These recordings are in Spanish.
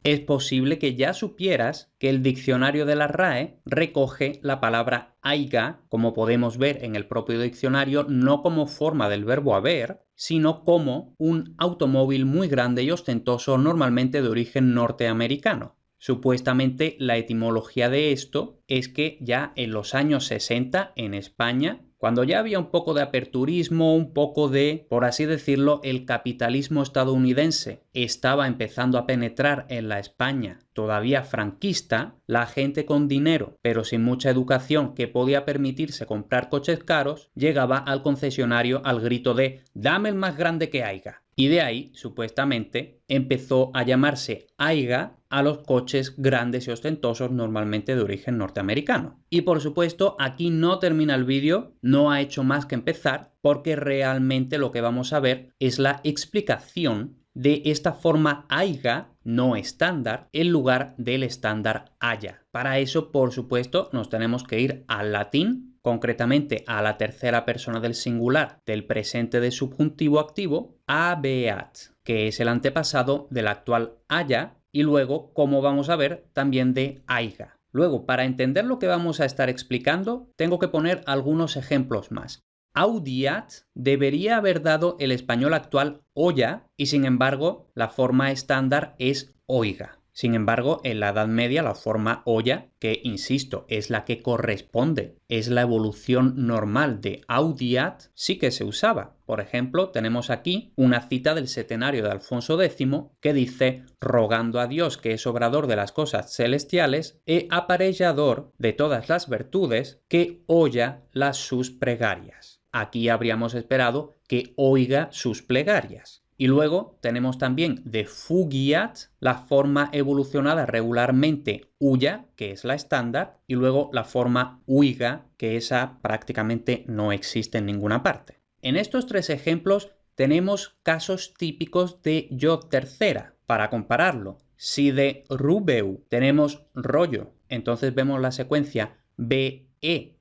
Es posible que ya supieras que el diccionario de la RAE recoge la palabra aiga, como podemos ver en el propio diccionario, no como forma del verbo haber, sino como un automóvil muy grande y ostentoso, normalmente de origen norteamericano. Supuestamente la etimología de esto es que ya en los años 60 en España, cuando ya había un poco de aperturismo, un poco de, por así decirlo, el capitalismo estadounidense estaba empezando a penetrar en la España todavía franquista, la gente con dinero pero sin mucha educación que podía permitirse comprar coches caros, llegaba al concesionario al grito de «dame el más grande que haya». Y de ahí, supuestamente, empezó a llamarse aiga a los coches grandes y ostentosos, normalmente de origen norteamericano. Y por supuesto, aquí no termina el vídeo, no ha hecho más que empezar, porque realmente lo que vamos a ver es la explicación de esta forma aiga no estándar en lugar del estándar haya. Para eso, por supuesto, nos tenemos que ir al latín, concretamente a la tercera persona del singular del presente de subjuntivo activo, habeat, que es el antepasado del actual haya, y luego, como vamos a ver, también de aiga. Luego, para entender lo que vamos a estar explicando, tengo que poner algunos ejemplos más. Audiat debería haber dado el español actual olla y sin embargo la forma estándar es oiga. Sin embargo, en la Edad Media la forma olla, que insisto es la que corresponde, es la evolución normal de audiat, sí que se usaba. Por ejemplo, tenemos aquí una cita del setenario de Alfonso X que dice «rogando a Dios que es obrador de las cosas celestiales e aparellador de todas las virtudes, que oya las sus pregarias». Aquí habríamos esperado que oiga sus plegarias. Y luego tenemos también de fugiat, la forma evolucionada regularmente huya, que es la estándar, y luego la forma huiga, que esa prácticamente no existe en ninguna parte. En estos tres ejemplos tenemos casos típicos de yo tercera. Para compararlo, si de rubeu tenemos rollo, entonces vemos la secuencia be,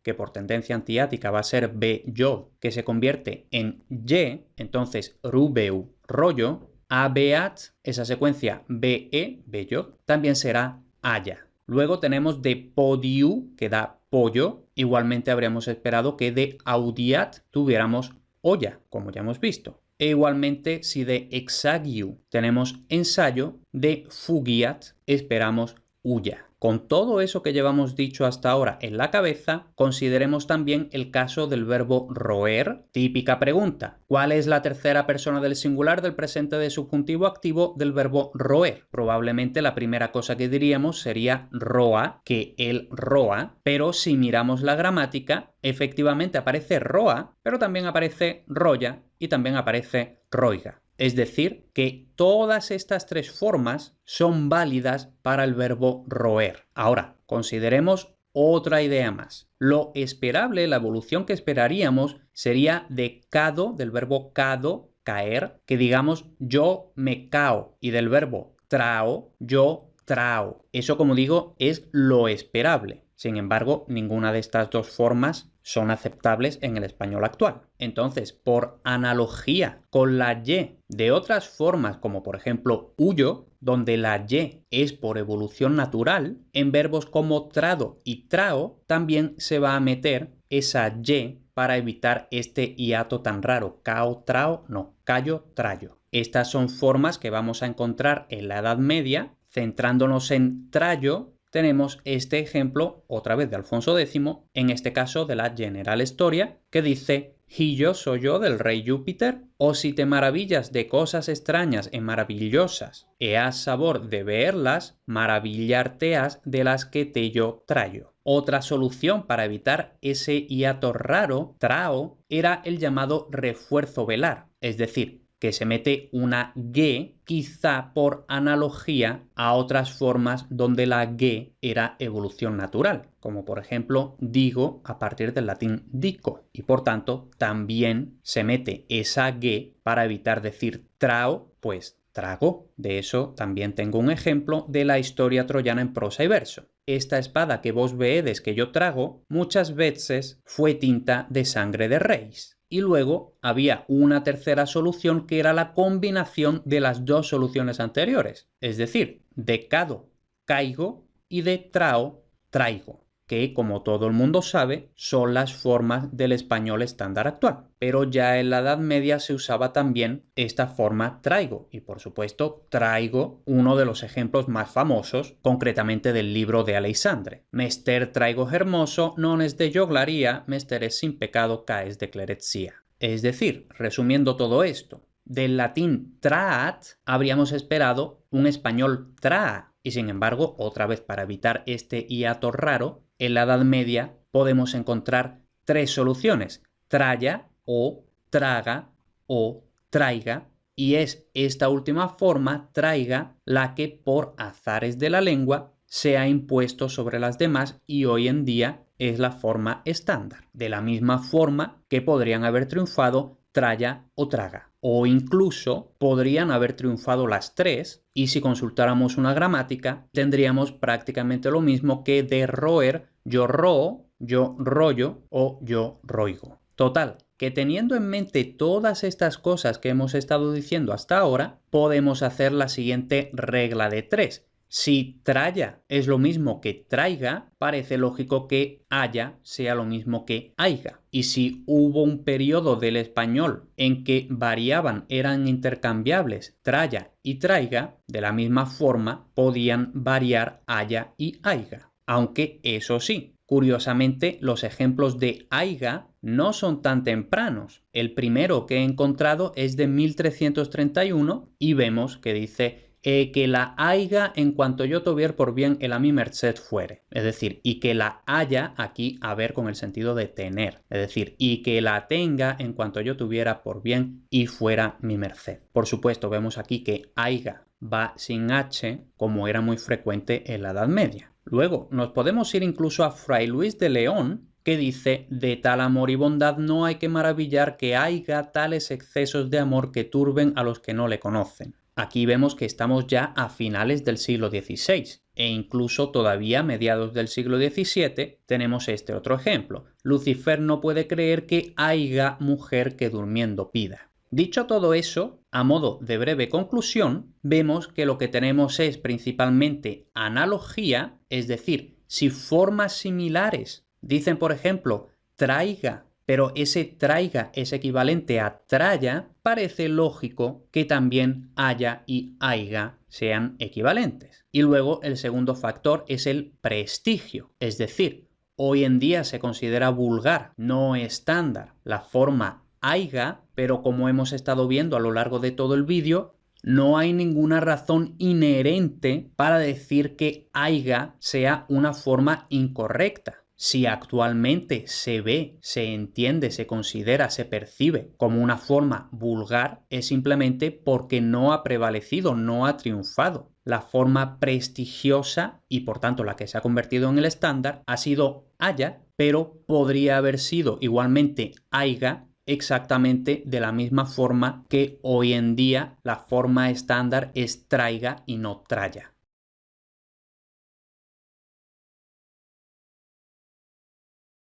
que por tendencia antiática va a ser be yo, que se convierte en ye, entonces rubeu, rollo, abeat, esa secuencia be, bello, también será haya. Luego tenemos de podiu, que da pollo, igualmente habríamos esperado que de audiat tuviéramos olla, como ya hemos visto. E igualmente, si de exagiu tenemos ensayo, de fugiat esperamos huya. Con todo eso que llevamos dicho hasta ahora en la cabeza, consideremos también el caso del verbo roer. Típica pregunta: ¿cuál es la tercera persona del singular del presente de subjuntivo activo del verbo roer? Probablemente la primera cosa que diríamos sería roa, que él roa, pero si miramos la gramática, efectivamente aparece roa, pero también aparece roya y también aparece roiga. Es decir, que todas estas tres formas son válidas para el verbo roer. Ahora, consideremos otra idea más. Lo esperable, la evolución que esperaríamos, sería de cado, del verbo cado, caer, que digamos yo me cao, y del verbo trao, yo trao. Eso, como digo, es lo esperable. Sin embargo, ninguna de estas dos formas son aceptables en el español actual. Entonces, por analogía con la y de otras formas, como por ejemplo huyo, donde la y es por evolución natural, en verbos como trado y trao también se va a meter esa y para evitar este hiato tan raro. Cao, trao, no, callo, trayo. Estas son formas que vamos a encontrar en la Edad Media. Centrándonos en trayo, tenemos este ejemplo, otra vez de Alfonso X, en este caso de la General Historia, que dice «Hillo soy yo del rey Júpiter, o si te maravillas de cosas extrañas y maravillosas, e has sabor de verlas, maravillarte has de las que te yo trayo». Otra solución para evitar ese hiato raro, trao, era el llamado refuerzo velar, es decir, que se mete una g, quizá por analogía a otras formas donde la g era evolución natural, como por ejemplo digo a partir del latín dico, y por tanto también se mete esa g para evitar decir trao, pues trago. De eso también tengo un ejemplo de la historia troyana en prosa y verso. Esta espada que vos veedes que yo trago, muchas veces fue tinta de sangre de reis. y luego había una tercera solución que era la combinación de las dos soluciones anteriores, es decir, de cado, caigo y de trao, traigo, que como todo el mundo sabe son las formas del español estándar actual. Pero ya en la Edad Media se usaba también esta forma traigo y por supuesto traigo uno de los ejemplos más famosos, concretamente del libro de Aleixandre. Mester traigo hermoso, non es de joglaría, mester es sin pecado, caes de clerecía. Es decir, resumiendo todo esto, del latín traat habríamos esperado un español traa, y sin embargo, otra vez para evitar este hiato raro, en la Edad Media podemos encontrar tres soluciones: traya o traga o traiga, y es esta última forma, traiga, la que por azares de la lengua se ha impuesto sobre las demás y hoy en día es la forma estándar. De la misma forma que podrían haber triunfado traya o traga. O incluso podrían haber triunfado las tres y si consultáramos una gramática tendríamos prácticamente lo mismo que de roer, yo roo, yo rollo o yo roigo. Total, que teniendo en mente todas estas cosas que hemos estado diciendo hasta ahora, podemos hacer la siguiente regla de tres. Si traya es lo mismo que traiga, parece lógico que haya sea lo mismo que haiga. Y si hubo un periodo del español en que variaban, eran intercambiables traya y traiga, de la misma forma podían variar haya y haiga. Aunque eso sí, curiosamente los ejemplos de haiga no son tan tempranos. El primero que he encontrado es de 1331 y vemos que dice que la haiga en cuanto yo tuvier por bien el a mi merced fuere. Es decir, y que la haya aquí haber con el sentido de tener. Es decir, y que la tenga en cuanto yo tuviera por bien y fuera mi merced. Por supuesto, vemos aquí que haiga va sin h, como era muy frecuente en la Edad Media. Luego, nos podemos ir incluso a Fray Luis de León, que dice: de tal amor y bondad no hay que maravillar que haiga tales excesos de amor que turben a los que no le conocen. Aquí vemos que estamos ya a finales del siglo XVI e incluso todavía a mediados del siglo XVII tenemos este otro ejemplo. Lucifer no puede creer que haiga mujer que durmiendo pida. Dicho todo eso, a modo de breve conclusión, vemos que lo que tenemos es principalmente analogía, es decir, si formas similares dicen, por ejemplo, traiga, pero ese traiga es equivalente a traya, parece lógico que también haya y haiga sean equivalentes. Y luego el segundo factor es el prestigio, es decir, hoy en día se considera vulgar, no estándar, la forma haiga, pero como hemos estado viendo a lo largo de todo el vídeo, no hay ninguna razón inherente para decir que haiga sea una forma incorrecta. Si actualmente se ve, se entiende, se considera, se percibe como una forma vulgar, es simplemente porque no ha prevalecido, no ha triunfado. La forma prestigiosa y por tanto la que se ha convertido en el estándar ha sido haya, pero podría haber sido igualmente haiga, exactamente de la misma forma que hoy en día la forma estándar es traiga y no traya.